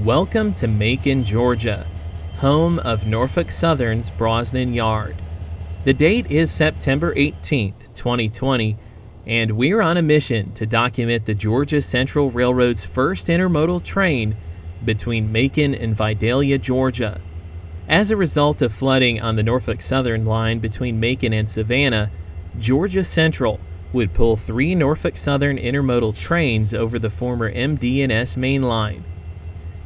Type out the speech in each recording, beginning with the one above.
Welcome to Macon, Georgia, home of Norfolk Southern's Brosnan Yard. The date is September 18th, 2020, and we're on a mission to document the Georgia Central Railroad's first intermodal train between Macon and Vidalia, Georgia. As a result of flooding on the Norfolk Southern line between Macon and Savannah, Georgia Central would pull 3 Norfolk Southern intermodal trains over the former MD&S mainline.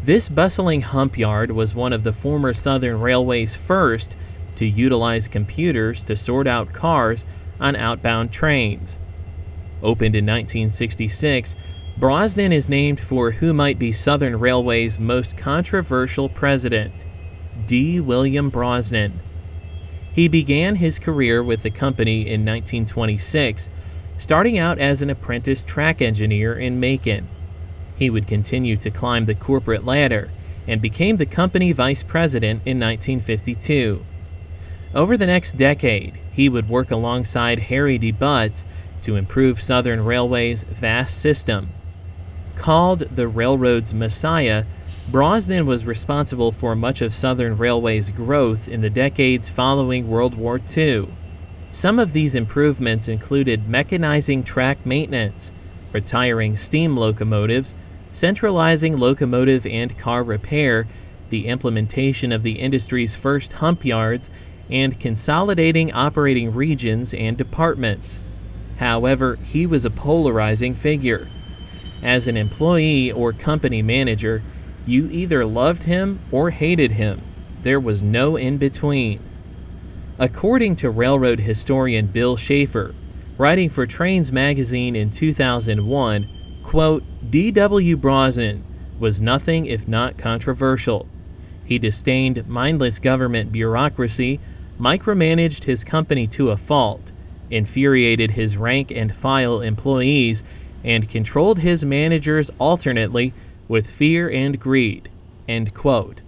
This bustling hump yard was one of the former Southern Railway's first to utilize computers to sort out cars on outbound trains. Opened in 1966, Brosnan is named for who might be Southern Railway's most controversial president, D. William Brosnan. He began his career with the company in 1926, starting out as an apprentice track engineer in Macon. He would continue to climb the corporate ladder and became the company vice president in 1952. Over the next decade, he would work alongside Harry D. Butts to improve Southern Railway's vast system. Called the Railroad's Messiah, Brosnan was responsible for much of Southern Railway's growth in the decades following World War II. Some of these improvements included mechanizing track maintenance, retiring steam locomotives, centralizing locomotive and car repair, the implementation of the industry's first hump yards, and consolidating operating regions and departments. However, he was a polarizing figure. As an employee or company manager, you either loved him or hated him. There was no in between. According to railroad historian Bill Schaefer, writing for Trains magazine in 2001, quote, D.W. Brosnan was nothing if not controversial. He disdained mindless government bureaucracy, micromanaged his company to a fault, infuriated his rank and file employees, and controlled his managers alternately with fear and greed, end quote.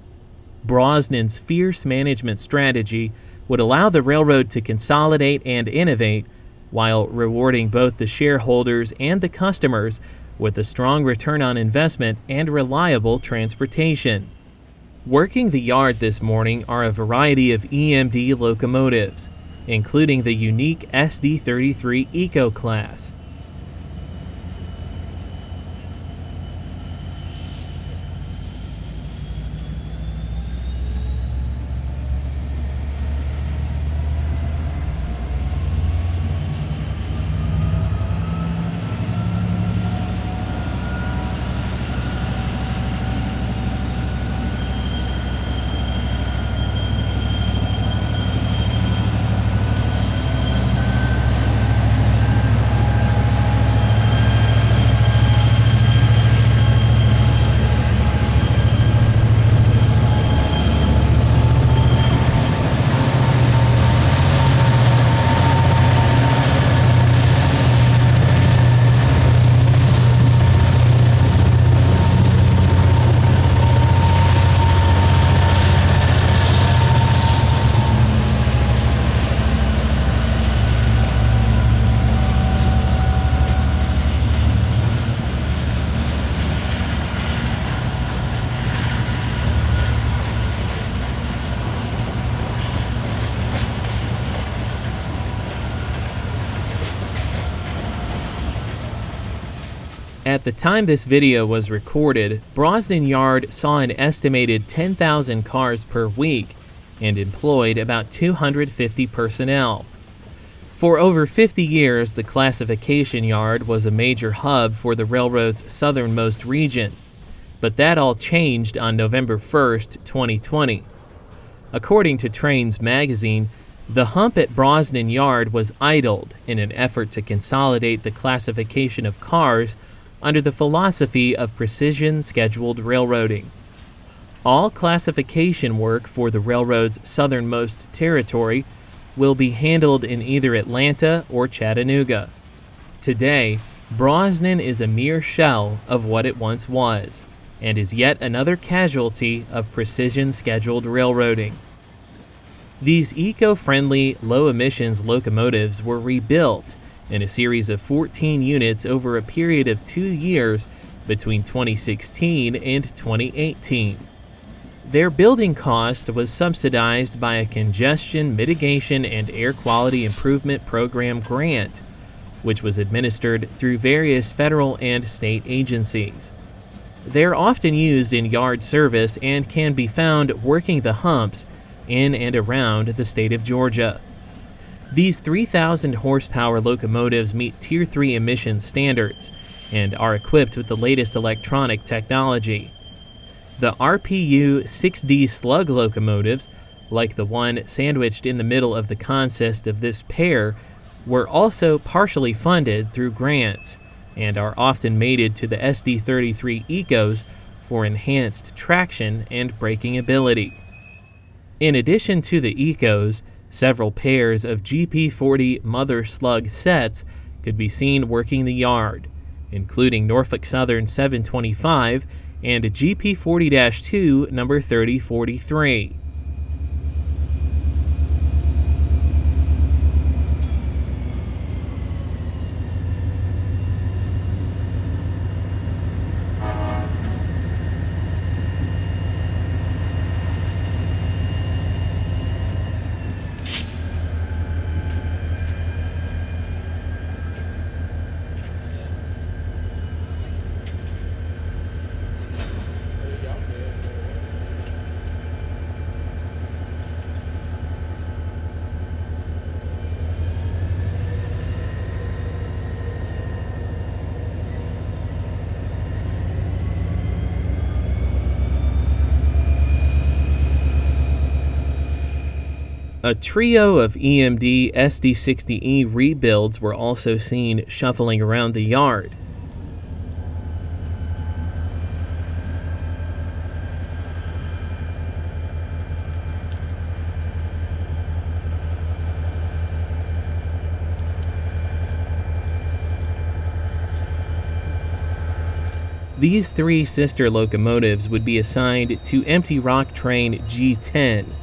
Brosnan's fierce management strategy would allow the railroad to consolidate and innovate while rewarding both the shareholders and the customers with a strong return on investment and reliable transportation. Working the yard this morning are a variety of EMD locomotives, including the unique SD33 Eco class. At the time this video was recorded, Brosnan Yard saw an estimated 10,000 cars per week and employed about 250 personnel. For over 50 years, the classification yard was a major hub for the railroad's southernmost region, but that all changed on November 1st, 2020. According to Trains magazine, the hump at Brosnan Yard was idled in an effort to consolidate the classification of cars under the philosophy of precision scheduled railroading. All classification work for the railroad's southernmost territory will be handled in either Atlanta or Chattanooga. Today, Brosnan is a mere shell of what it once was, and is yet another casualty of precision scheduled railroading. These eco-friendly, low-emissions locomotives were rebuilt in a series of 14 units over a period of 2 years between 2016 and 2018. Their building cost was subsidized by a Congestion Mitigation and Air Quality Improvement Program grant, which was administered through various federal and state agencies. They're often used in yard service and can be found working the humps in and around the state of Georgia. These 3,000 horsepower locomotives meet Tier 3 emission standards and are equipped with the latest electronic technology. The RPU 6D slug locomotives, like the one sandwiched in the middle of the consist of this pair, were also partially funded through grants and are often mated to the SD33 Ecos for enhanced traction and braking ability. In addition to the Ecos, several pairs of GP40 mother slug sets could be seen working the yard, including Norfolk Southern 725 and GP40-2 number 3043. A trio of EMD SD60E rebuilds were also seen shuffling around the yard. These three sister locomotives would be assigned to Empty Rock Train G10,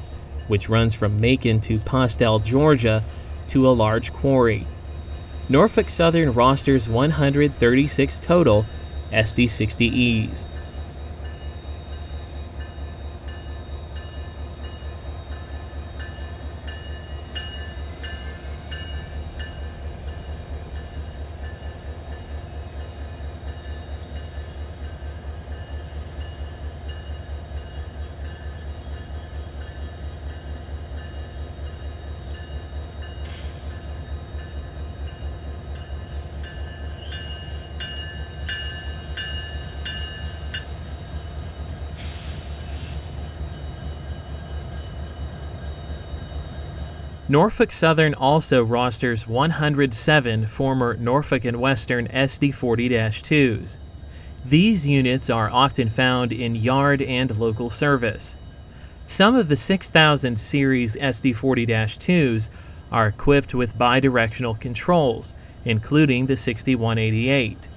which runs from Macon to Postel, Georgia, to a large quarry. Norfolk Southern rosters 136 total SD60Es. Norfolk Southern also rosters 107 former Norfolk and Western SD40-2s. These units are often found in yard and local service. Some of the 6000 series SD40-2s are equipped with bidirectional controls, including the 6188.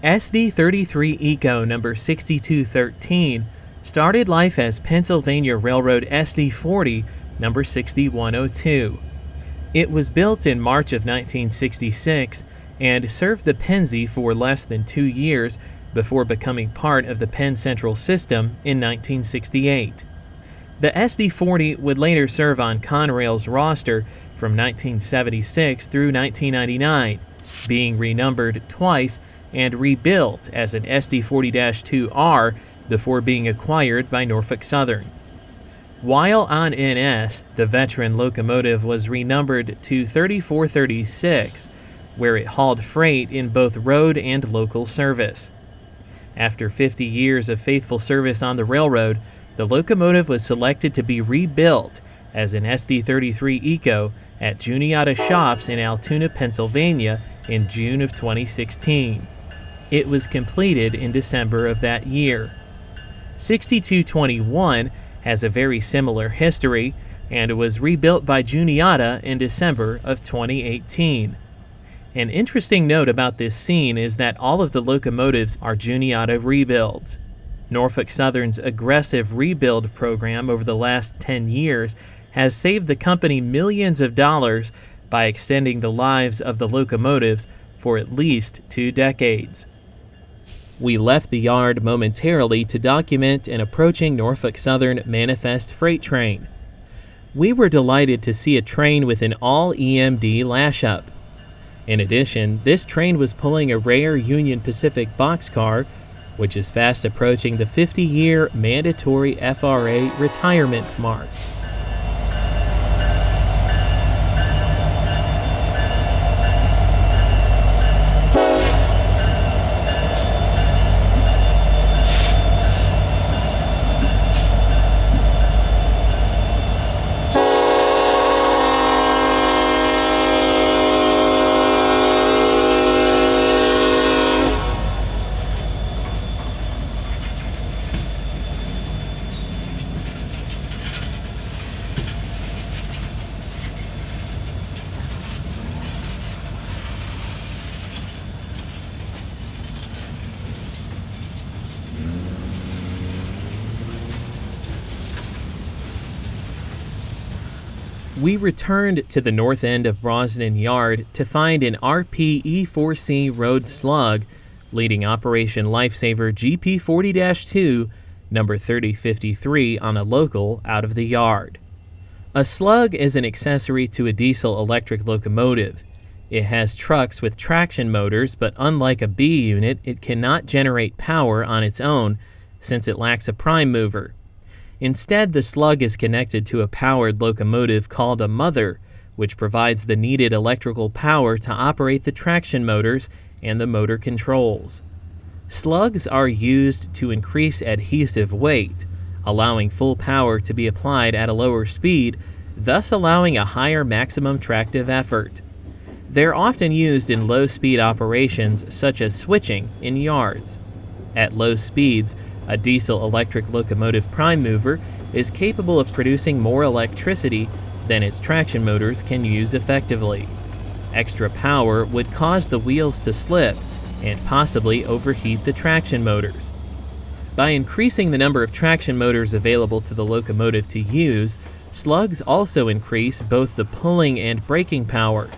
SD33 Eco number 6213 started life as Pennsylvania Railroad SD40 number 6102. It was built in March of 1966 and served the Pennsy for less than 2 years before becoming part of the Penn Central system in 1968. The SD40 would later serve on Conrail's roster from 1976 through 1999, being renumbered twice and rebuilt as an SD40-2R before being acquired by Norfolk Southern. While on NS, the veteran locomotive was renumbered to 3436, where it hauled freight in both road and local service. After 50 years of faithful service on the railroad, the locomotive was selected to be rebuilt as an SD33 Eco at Juniata Shops in Altoona, Pennsylvania in June of 2016. It was completed in December of that year. 6221 has a very similar history and was rebuilt by Juniata in December of 2018. An interesting note about this scene is that all of the locomotives are Juniata rebuilds. Norfolk Southern's aggressive rebuild program over the last 10 years has saved the company millions of dollars by extending the lives of the locomotives for at least 2 decades. We left the yard momentarily to document an approaching Norfolk Southern manifest freight train. We were delighted to see a train with an all-EMD lash-up. In addition, this train was pulling a rare Union Pacific boxcar, which is fast approaching the 50-year mandatory FRA retirement mark. We returned to the north end of Brosnan Yard to find an RPE4C road slug leading Operation Lifesaver GP40-2, number 3053 on a local out of the yard. A slug is an accessory to a diesel-electric locomotive. It has trucks with traction motors, but unlike a B unit, it cannot generate power on its own since it lacks a prime mover. Instead, the slug is connected to a powered locomotive called a mother, which provides the needed electrical power to operate the traction motors and the motor controls. Slugs are used to increase adhesive weight, allowing full power to be applied at a lower speed, thus allowing a higher maximum tractive effort. They're often used in low-speed operations such as switching in yards. At low speeds, a diesel-electric locomotive prime mover is capable of producing more electricity than its traction motors can use effectively. Extra power would cause the wheels to slip and possibly overheat the traction motors. By increasing the number of traction motors available to the locomotive to use, slugs also increase both the pulling and braking power.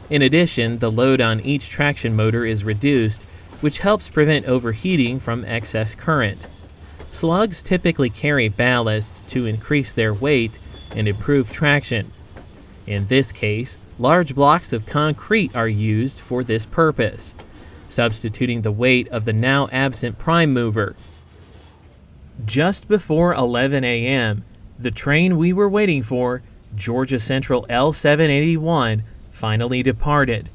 In addition, the load on each traction motor is reduced, which helps prevent overheating from excess current. Slugs typically carry ballast to increase their weight and improve traction. In this case, large blocks of concrete are used for this purpose, substituting the weight of the now absent prime mover. Just before 11 a.m., the train we were waiting for, Georgia Central L781, finally departed.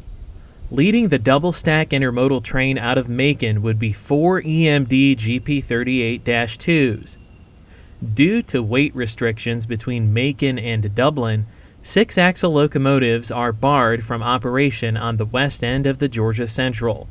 Leading the double-stack intermodal train out of Macon would be 4 EMD GP38-2s. Due to weight restrictions between Macon and Dublin, 6-axle locomotives are barred from operation on the west end of the Georgia Central.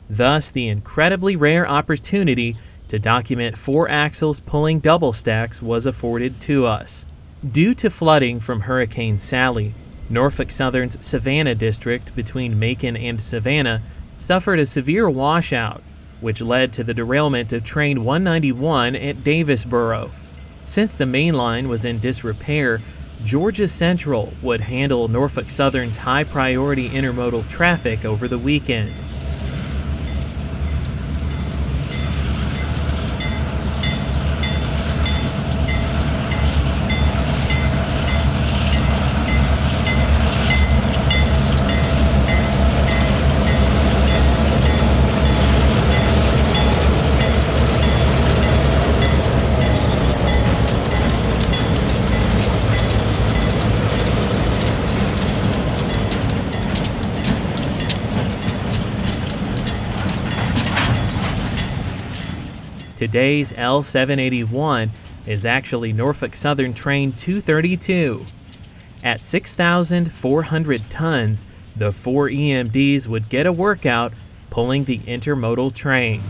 Thus, the incredibly rare opportunity to document 4 axles pulling double stacks was afforded to us. Due to flooding from Hurricane Sally, Norfolk Southern's Savannah district between Macon and Savannah suffered a severe washout, which led to the derailment of Train 191 at Davisboro. Since the main line was in disrepair, Georgia Central would handle Norfolk Southern's high-priority intermodal traffic over the weekend. Today's L781 is actually Norfolk Southern Train 232. At 6,400 tons, the 4 EMDs would get a workout pulling the intermodal train.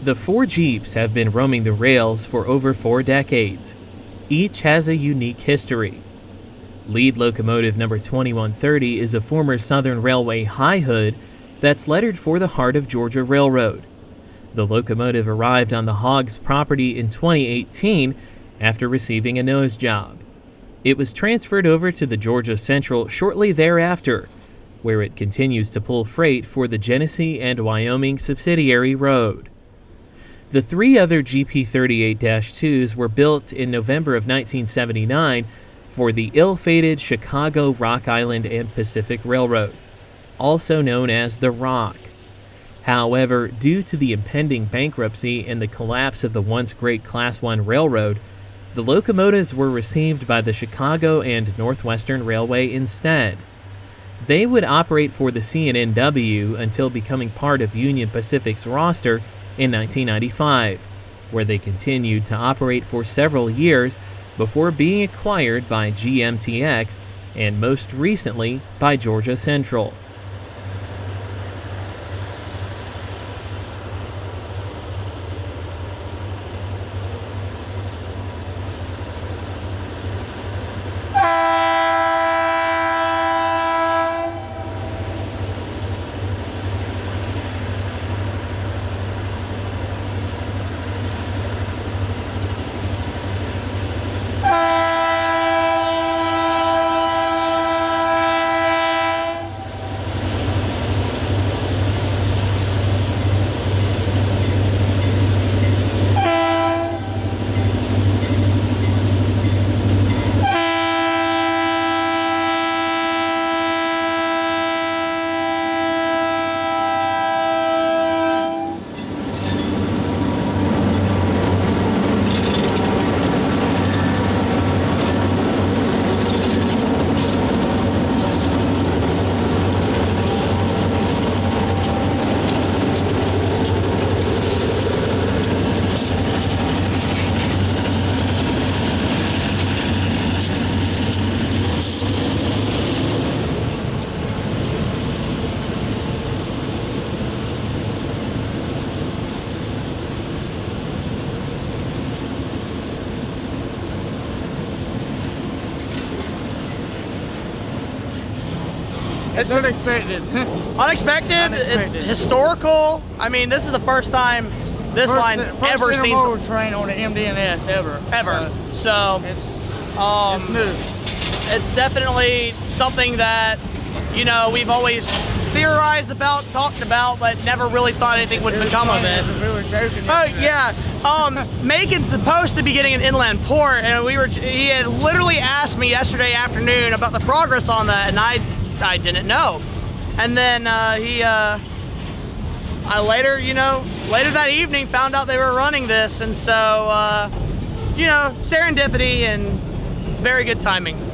The 4 Jeeps have been roaming the rails for over 4 decades. Each has a unique history. Lead locomotive number 2130 is a former Southern Railway high hood that's lettered for the Heart of Georgia Railroad. The locomotive arrived on the Hoggs property in 2018 after receiving a nose job. It was transferred over to the Georgia Central shortly thereafter, where it continues to pull freight for the Genesee and Wyoming subsidiary road. The 3 other GP38-2s were built in November of 1979 for the ill-fated Chicago, Rock Island and Pacific Railroad, also known as the Rock. However, due to the impending bankruptcy and the collapse of the once great Class I railroad, the locomotives were received by the Chicago and Northwestern Railway instead. They would operate for the C&NW until becoming part of Union Pacific's roster in 1995, where they continued to operate for several years before being acquired by GMTX and most recently by Georgia Central. It's unexpected. Unexpected. It's historical. I mean, this is the first time this line's ever seen some train on the MD&S ever. So it's new. It's definitely something that, you know, we've always theorized about, talked about, but never really thought anything would become of it. We were joking. Oh yeah. Macon's supposed to be getting an inland port, and he had literally asked me yesterday afternoon about the progress on that, and I didn't know. And then I later that evening found out they were running this, and so serendipity and very good timing.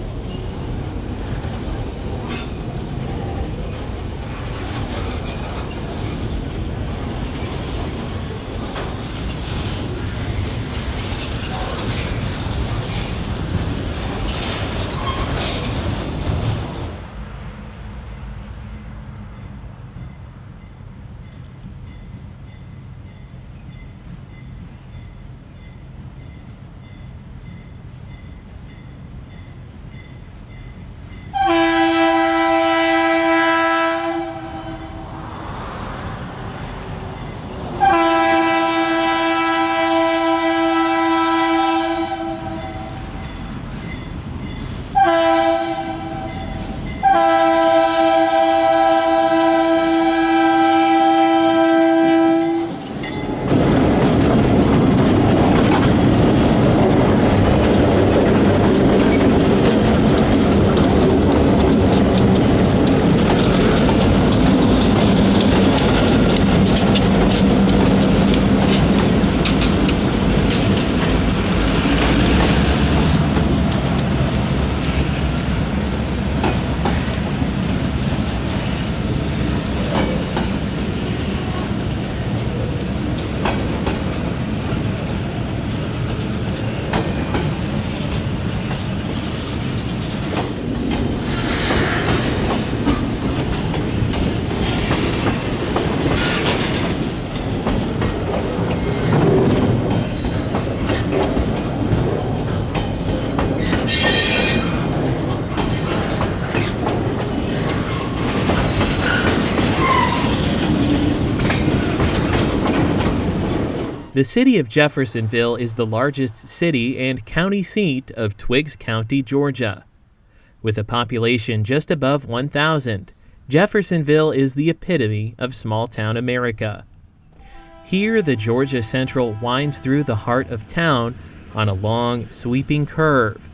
The city of Jeffersonville is the largest city and county seat of Twiggs County, Georgia. With a population just above 1,000, Jeffersonville is the epitome of small-town America. Here, the Georgia Central winds through the heart of town on a long, sweeping curve.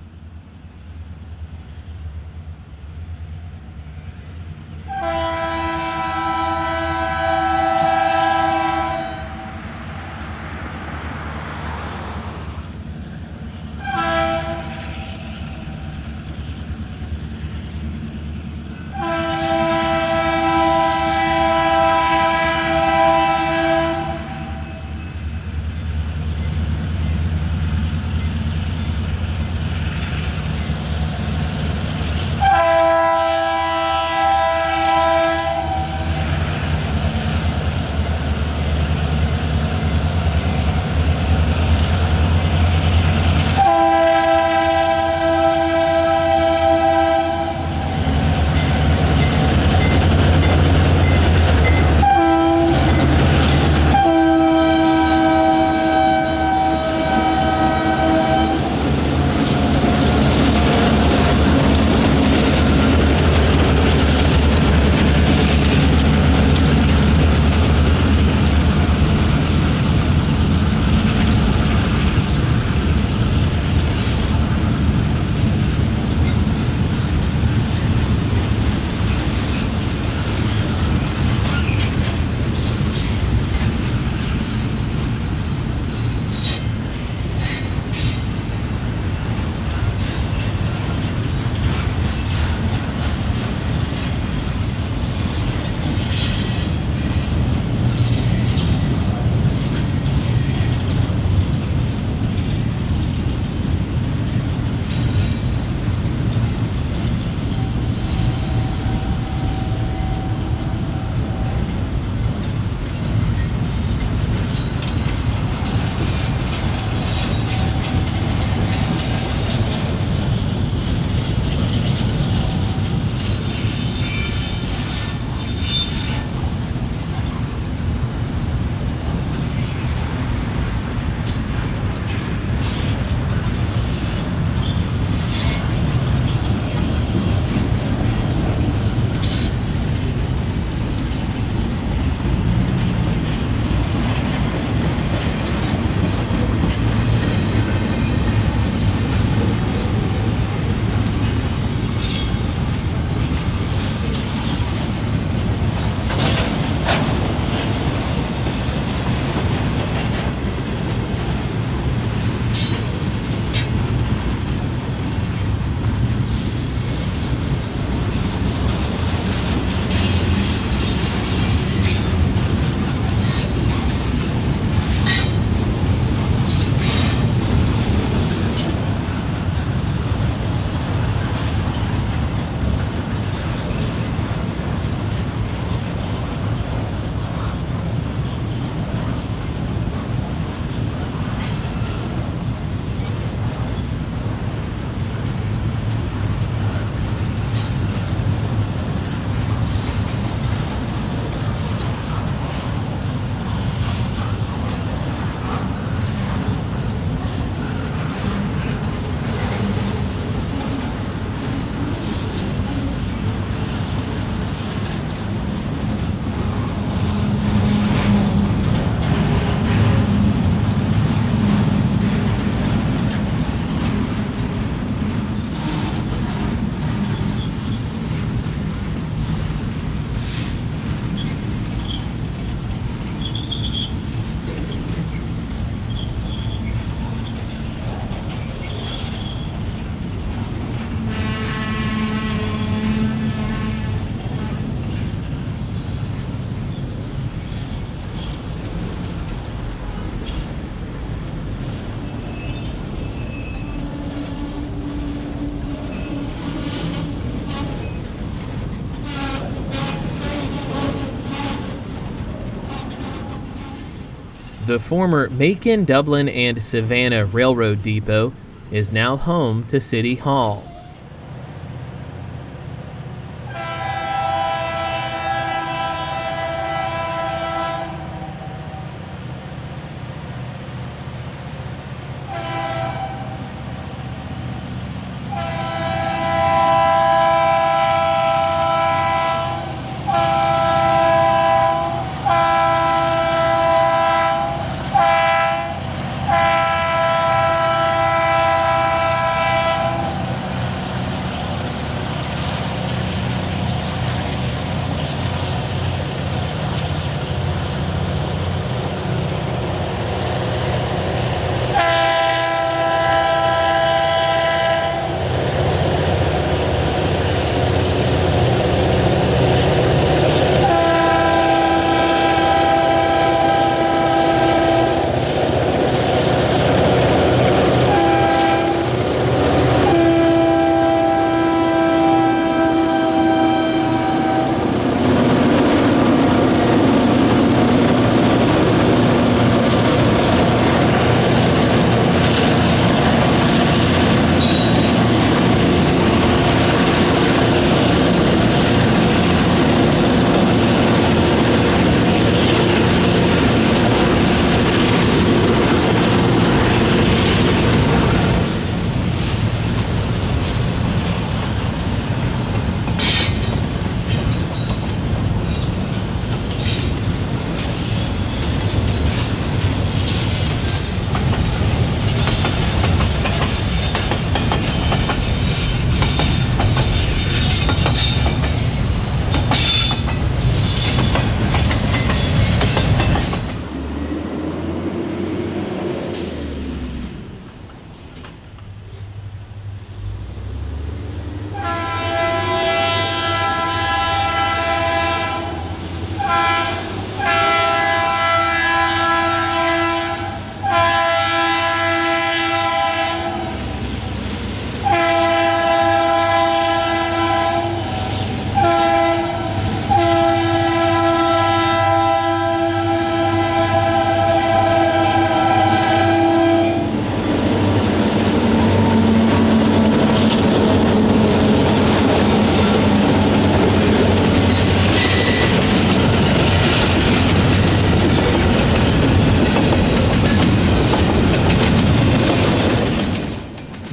The former Macon, Dublin, and Savannah Railroad Depot is now home to City Hall.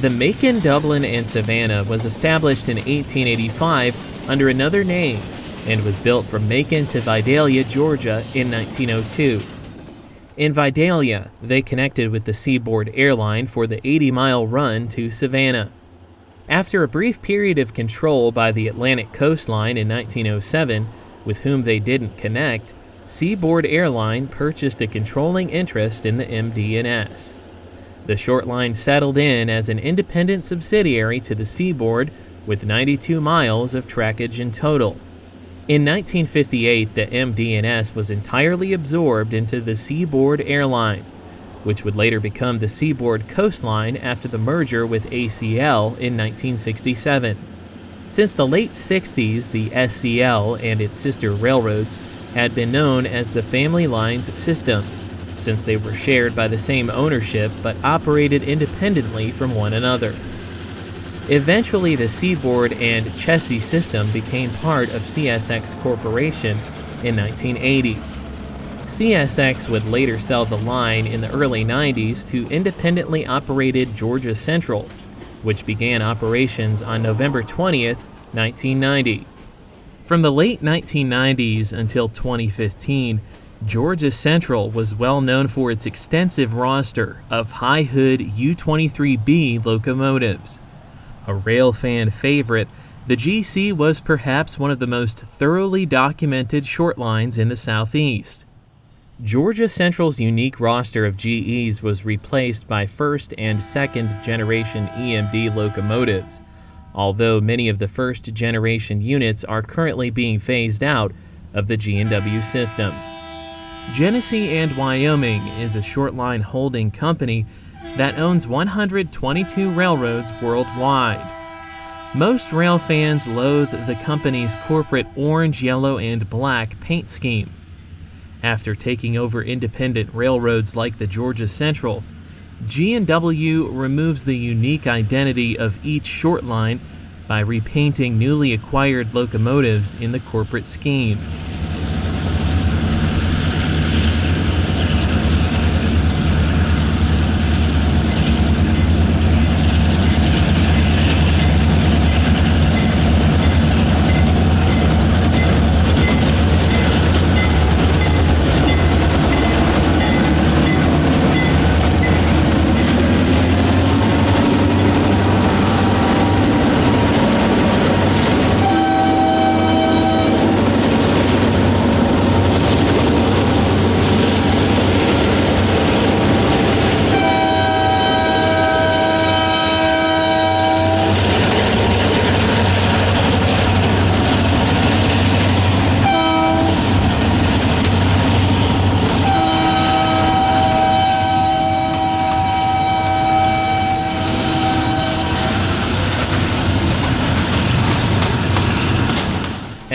The Macon, Dublin, and Savannah was established in 1885 under another name and was built from Macon to Vidalia, Georgia in 1902. In Vidalia, they connected with the Seaboard Airline for the 80-mile run to Savannah. After a brief period of control by the Atlantic Coastline in 1907, with whom they didn't connect, Seaboard Airline purchased a controlling interest in the MD&S. The short line settled in as an independent subsidiary to the Seaboard with 92 miles of trackage in total. In 1958, the MD&S was entirely absorbed into the Seaboard Airline, which would later become the Seaboard Coastline after the merger with ACL in 1967. Since the late 60s, the SCL and its sister railroads had been known as the Family Lines System, since they were shared by the same ownership but operated independently from one another. Eventually, the Seaboard and Chessie system became part of CSX Corporation in 1980. CSX would later sell the line in the early 90s to independently operated Georgia Central, which began operations on November 20th, 1990. From the late 1990s until 2015, Georgia Central was well known for its extensive roster of high-hood U-23B locomotives. A rail fan favorite, the GC was perhaps one of the most thoroughly documented short lines in the Southeast. Georgia Central's unique roster of GEs was replaced by first and second generation EMD locomotives, although many of the first generation units are currently being phased out of the G&W system. Genesee and Wyoming is a short line holding company that owns 122 railroads worldwide. Most rail fans loathe the company's corporate orange, yellow, and black paint scheme. After taking over independent railroads like the Georgia Central, G&W removes the unique identity of each short line by repainting newly acquired locomotives in the corporate scheme.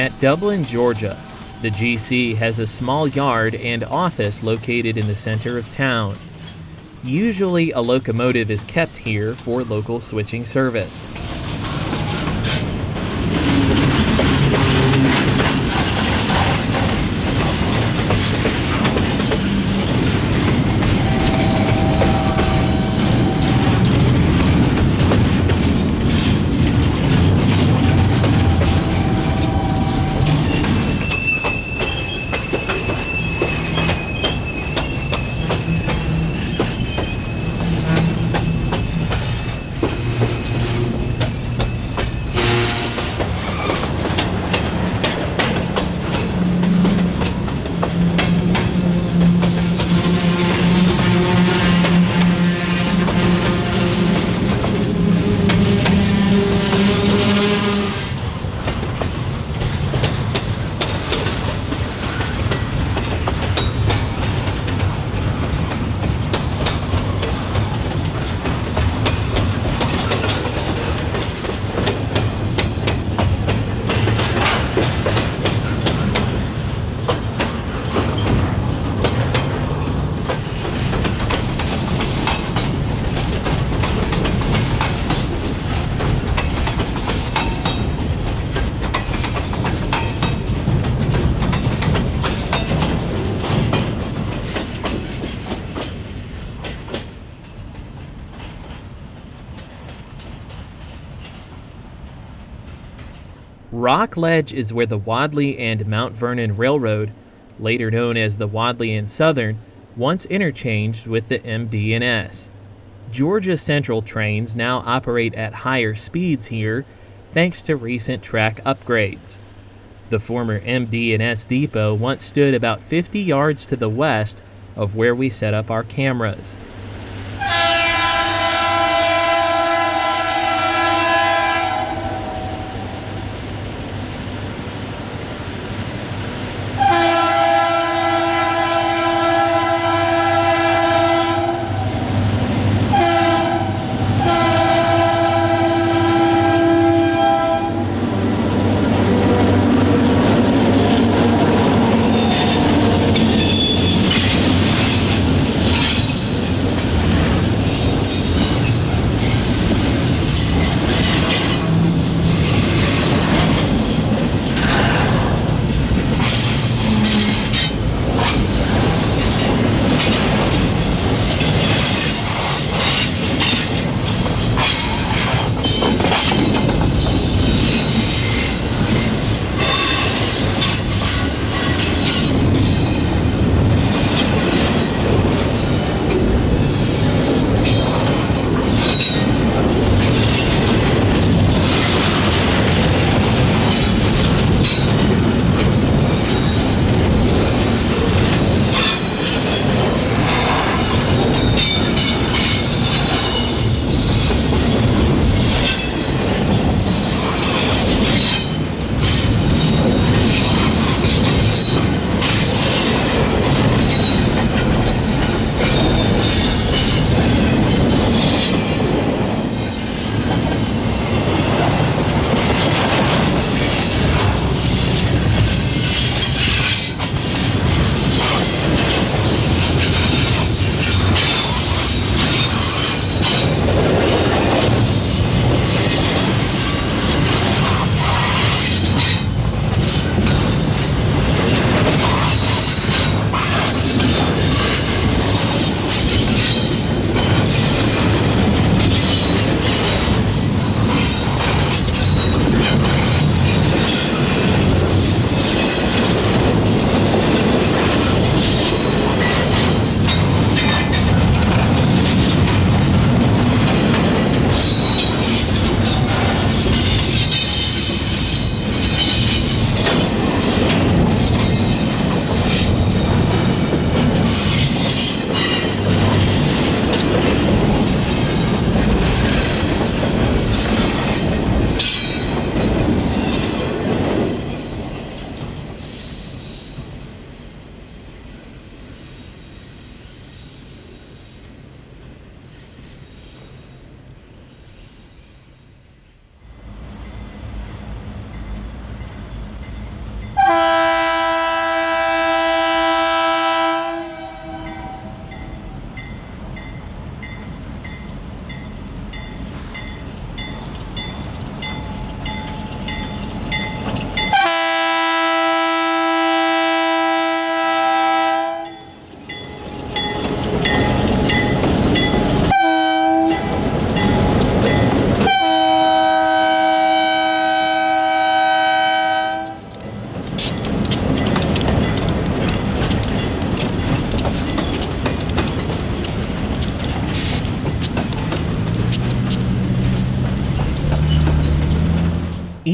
At Dublin, Georgia, the GC has a small yard and office located in the center of town. Usually a locomotive is kept here for local switching service. Rockledge is where the Wadley and Mount Vernon Railroad, later known as the Wadley and Southern, once interchanged with the MD&S. Georgia Central trains now operate at higher speeds here thanks to recent track upgrades. The former MD&S depot once stood about 50 yards to the west of where we set up our cameras.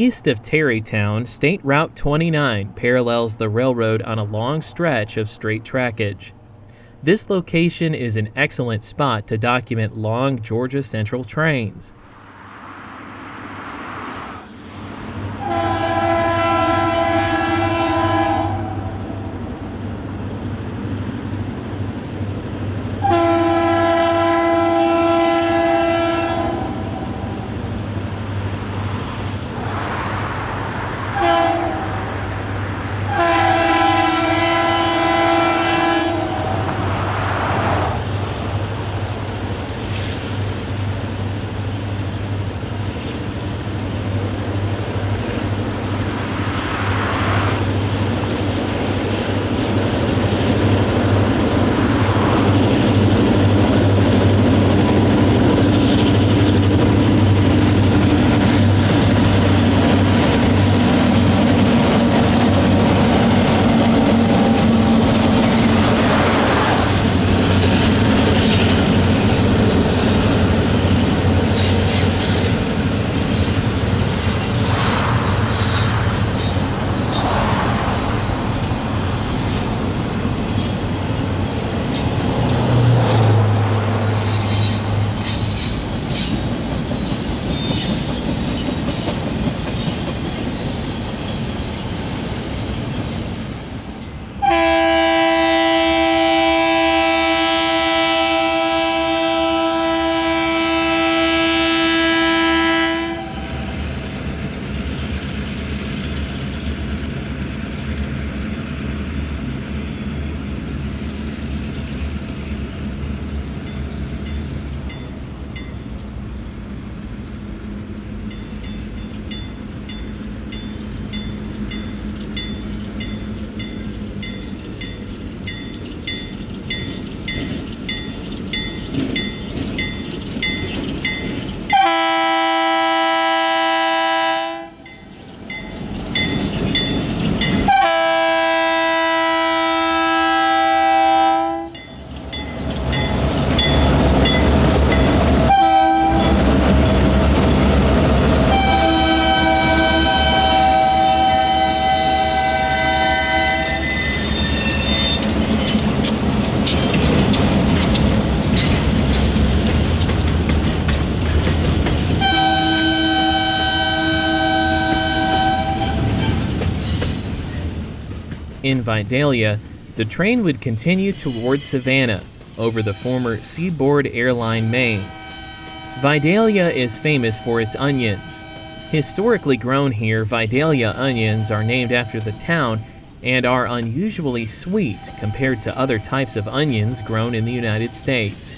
East of Tarrytown, State Route 29 parallels the railroad on a long stretch of straight trackage. This location is an excellent spot to document long Georgia Central trains. In Vidalia, the train would continue toward Savannah over the former Seaboard Airline Main. Vidalia is famous for its onions. Historically grown here, Vidalia onions are named after the town and are unusually sweet compared to other types of onions grown in the United States.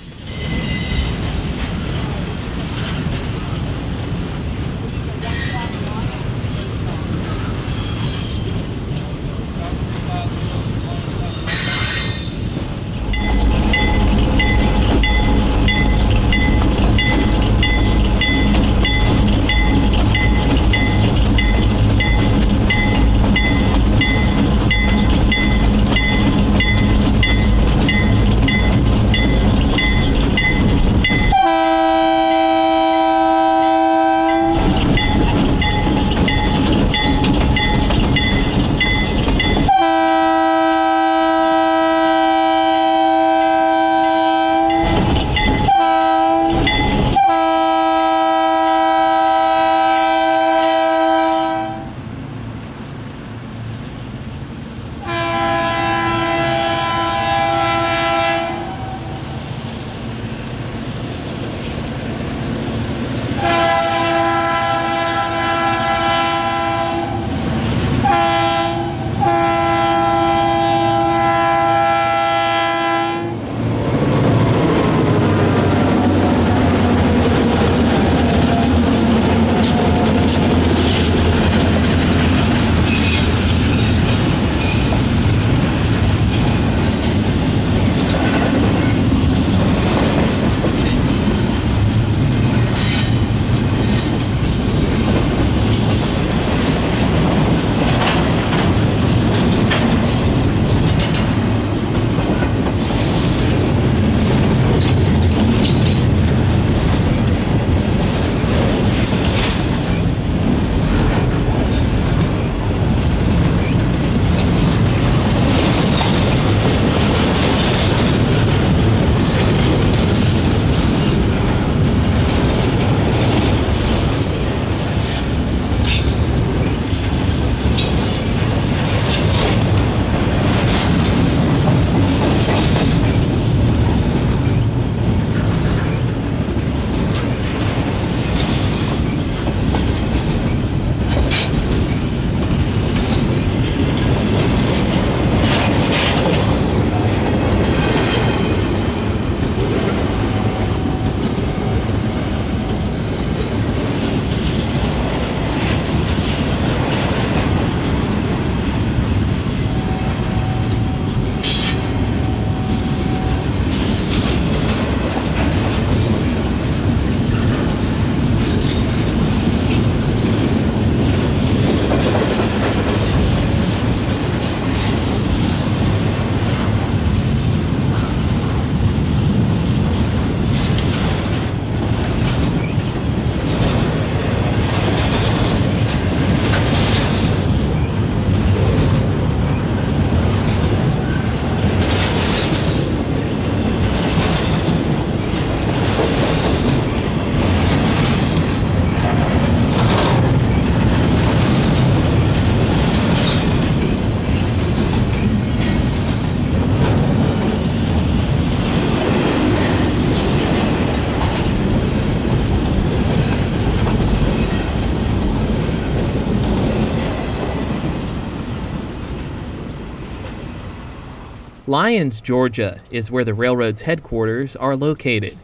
Lyons, Georgia is where the railroad's headquarters are located.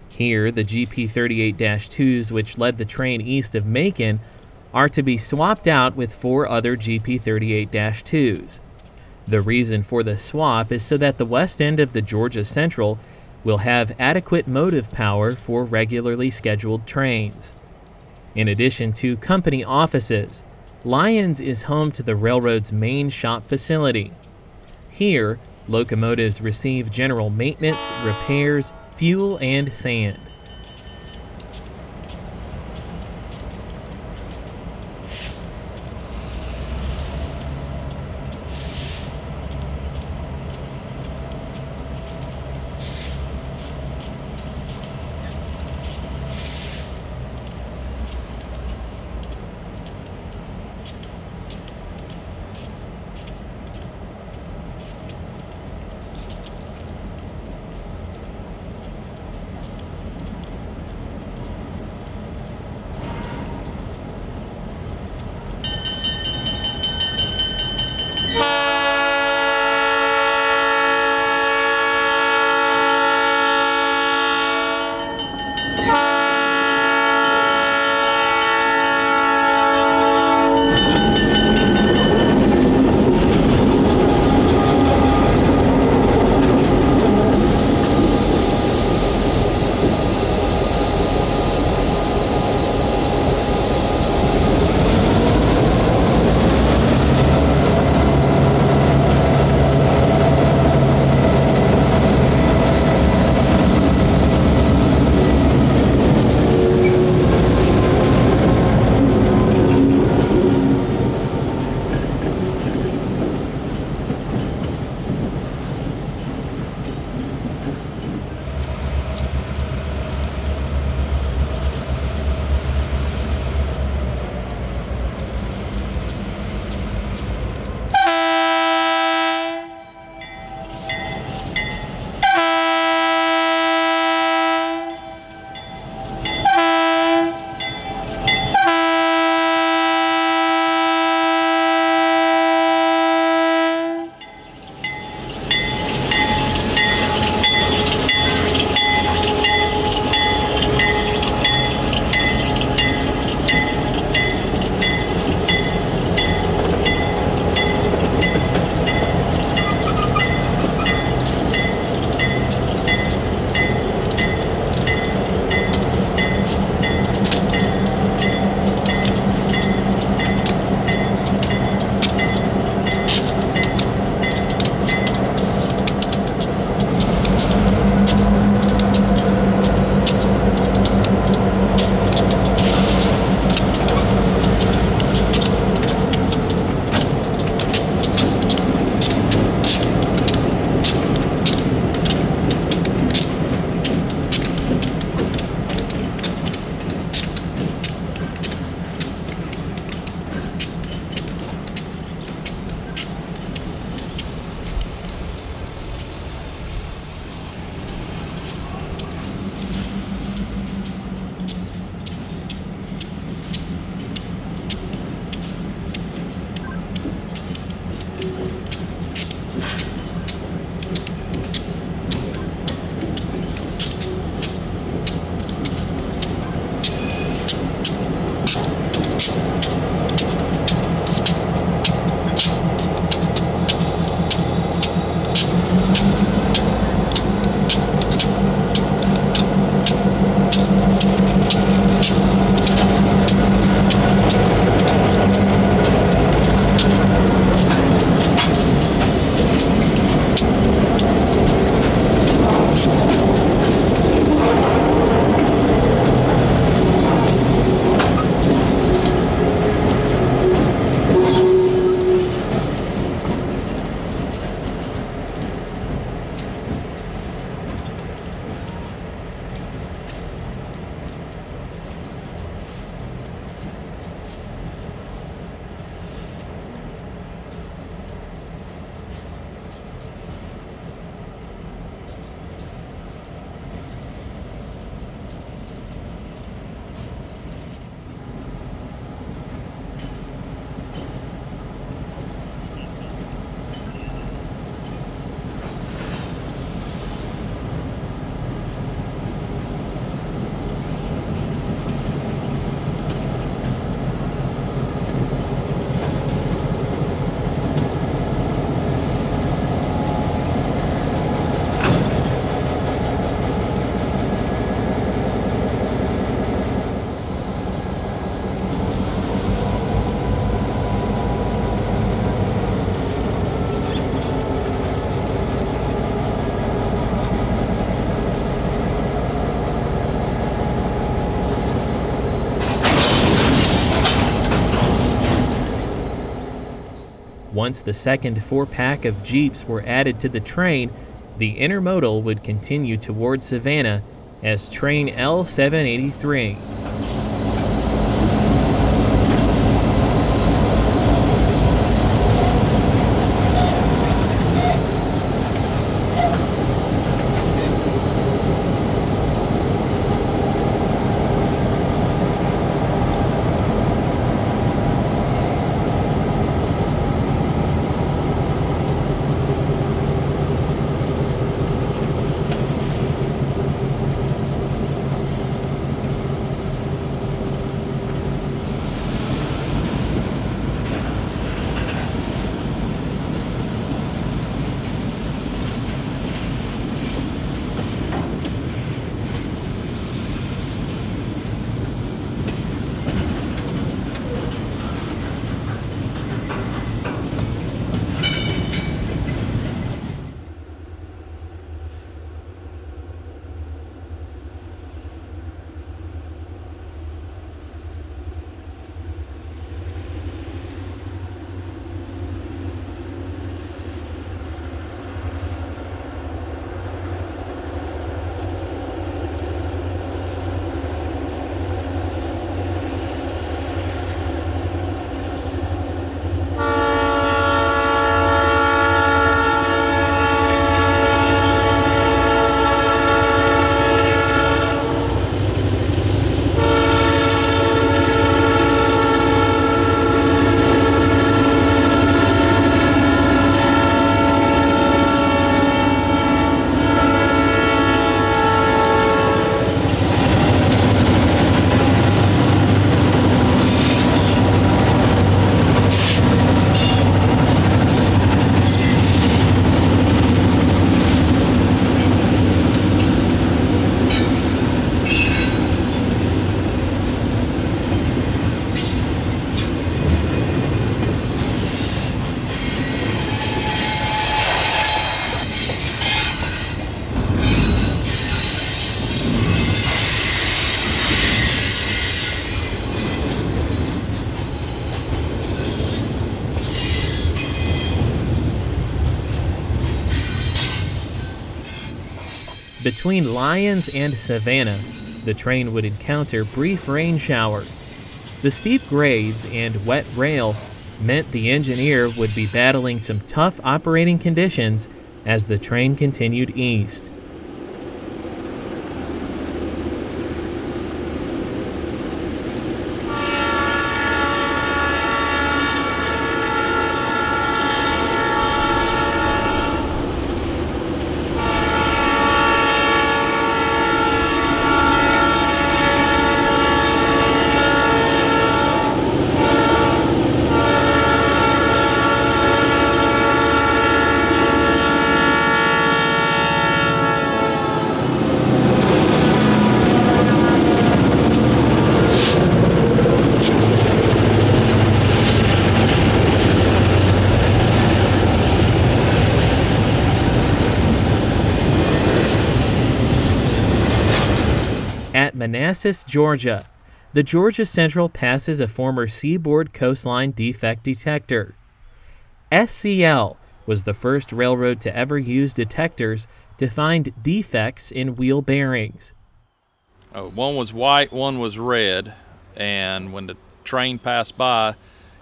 Here, the GP 38-2s, which led the train east of Macon, are to be swapped out with 4 other GP 38-2s. The reason for the swap is so that the west end of the Georgia Central will have adequate motive power for regularly scheduled trains. In addition to company offices, Lyons is home to the railroad's main shop facility. Here, locomotives receive general maintenance, repairs, fuel, and sand. Once the second 4-pack of Jeeps were added to the train, the intermodal would continue toward Savannah as train L783. Between Lyons and Savannah, the train would encounter brief rain showers. The steep grades and wet rail meant the engineer would be battling some tough operating conditions as the train continued east. At Manassas, Georgia, the Georgia Central passes a former seaboard coastline defect detector. SCL was the first railroad to ever use detectors to find defects in wheel bearings. One was white, one was red, and when the train passed by,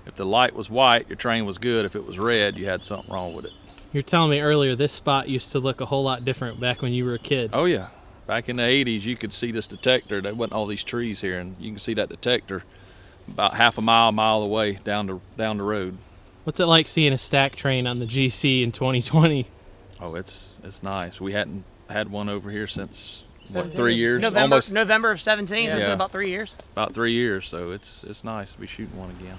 if the light was white, your train was good. If it was red, you had something wrong with it. You're telling me earlier this spot used to look a whole lot different back when you were a kid. Oh yeah. Back in the 80s, you could see this detector. There wasn't all these trees here, and you can see that detector about half a mile away down the road. What's it like seeing a stack train on the GC in 2020? Oh, it's nice. We hadn't had one over here since, what, 17? 3 years? November of 17, so it's been about 3 years. About 3 years, so it's nice to be shooting one again.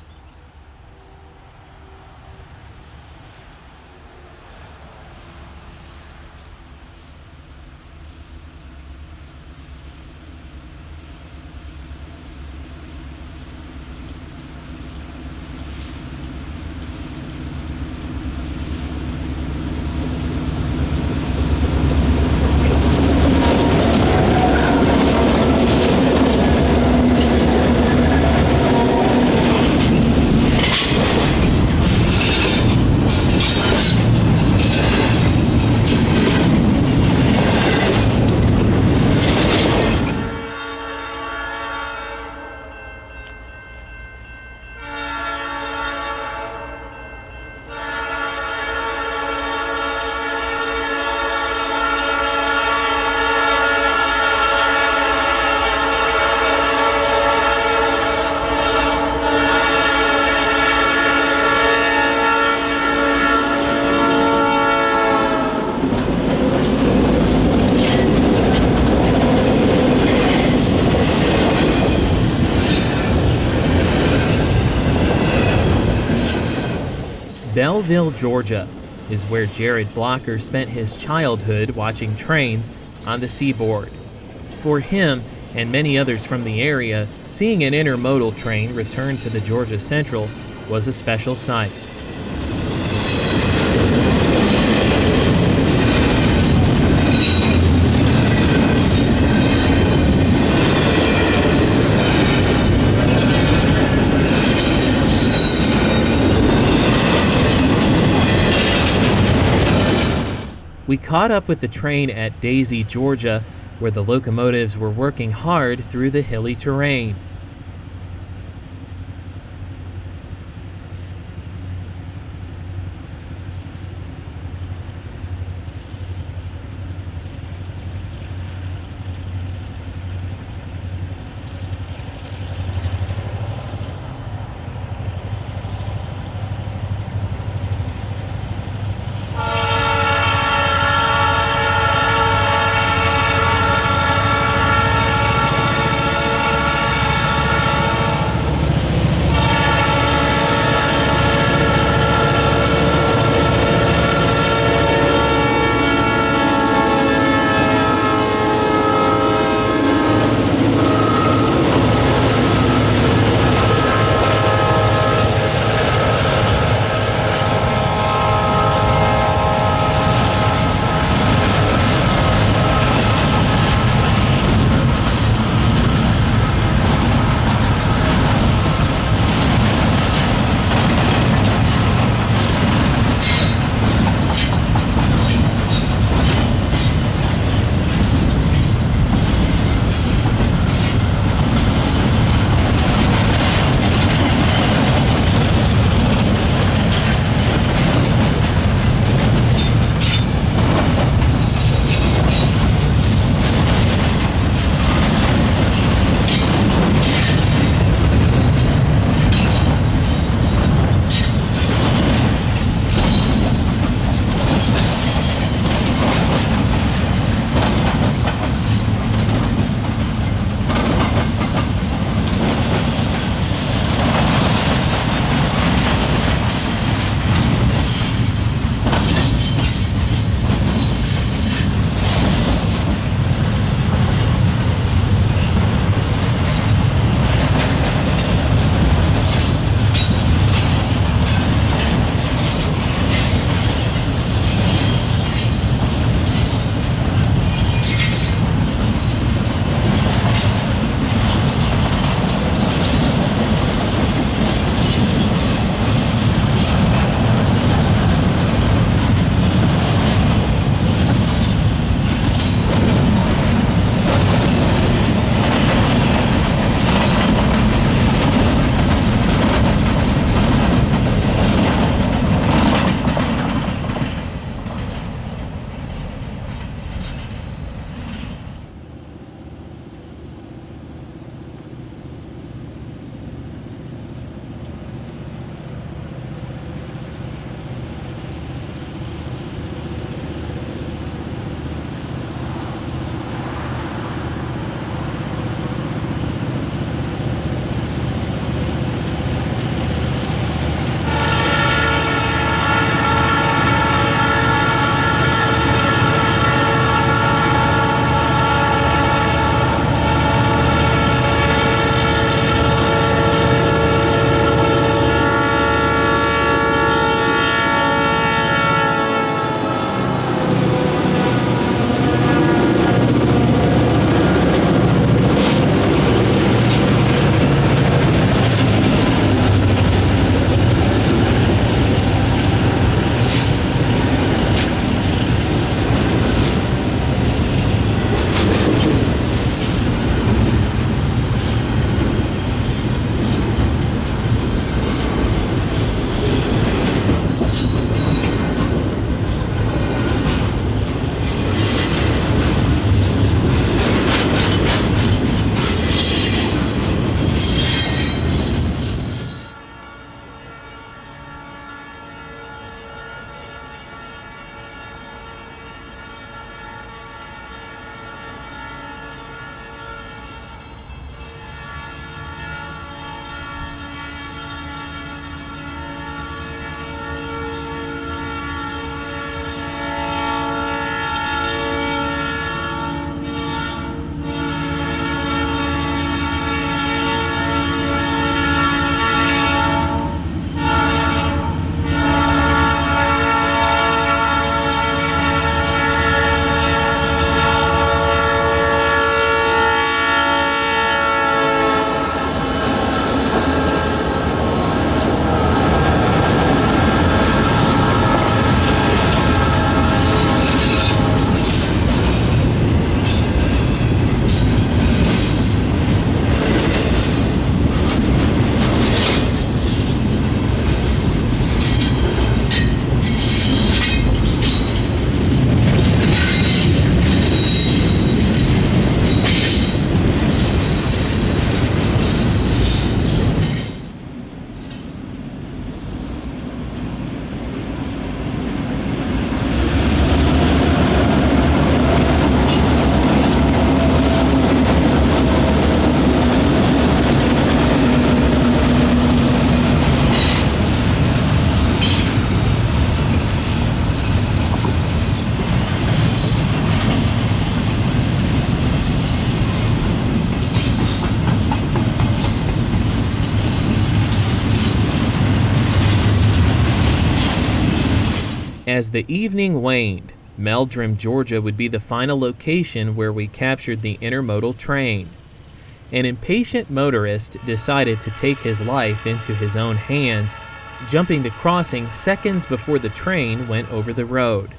Belleville, Georgia, is where Jared Blocker spent his childhood watching trains on the seaboard. For him and many others from the area, seeing an intermodal train return to the Georgia Central was a special sight. We caught up with the train at Daisy, Georgia, where the locomotives were working hard through the hilly terrain. As the evening waned, Meldrum, Georgia would be the final location where we captured the intermodal train. An impatient motorist decided to take his life into his own hands, jumping the crossing seconds before the train went over the road.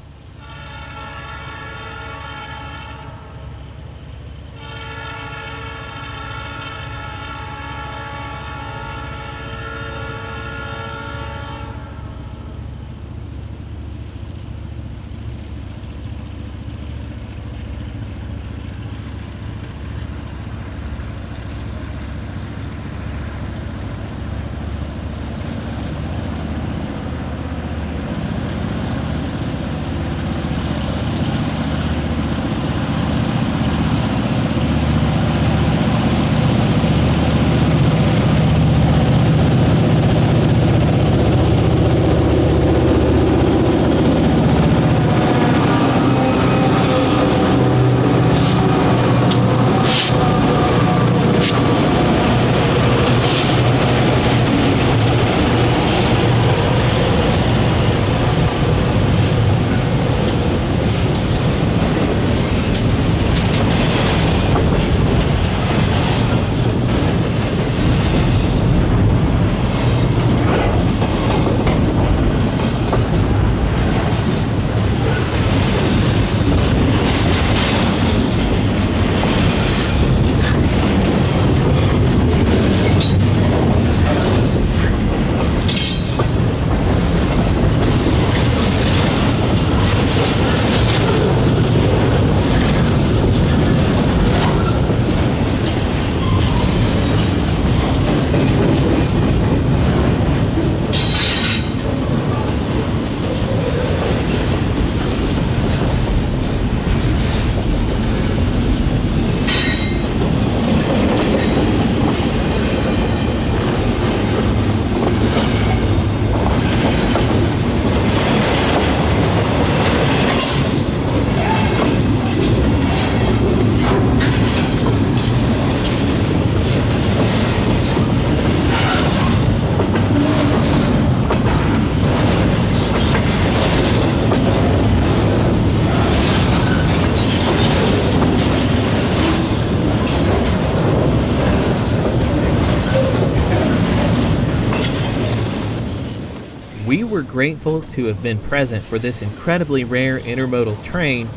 We were grateful to have been present for this incredibly rare intermodal train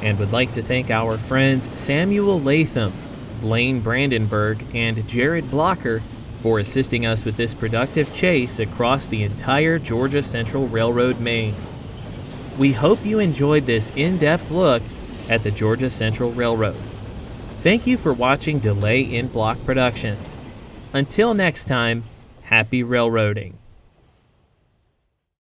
and would like to thank our friends Samuel Latham, Blane Brandenburg, and Jared Blocker for assisting us with this productive chase across the entire Georgia Central Railroad main. We hope you enjoyed this in-depth look at the Georgia Central Railroad. Thank you for watching Delay in Block Productions. Until next time, happy railroading.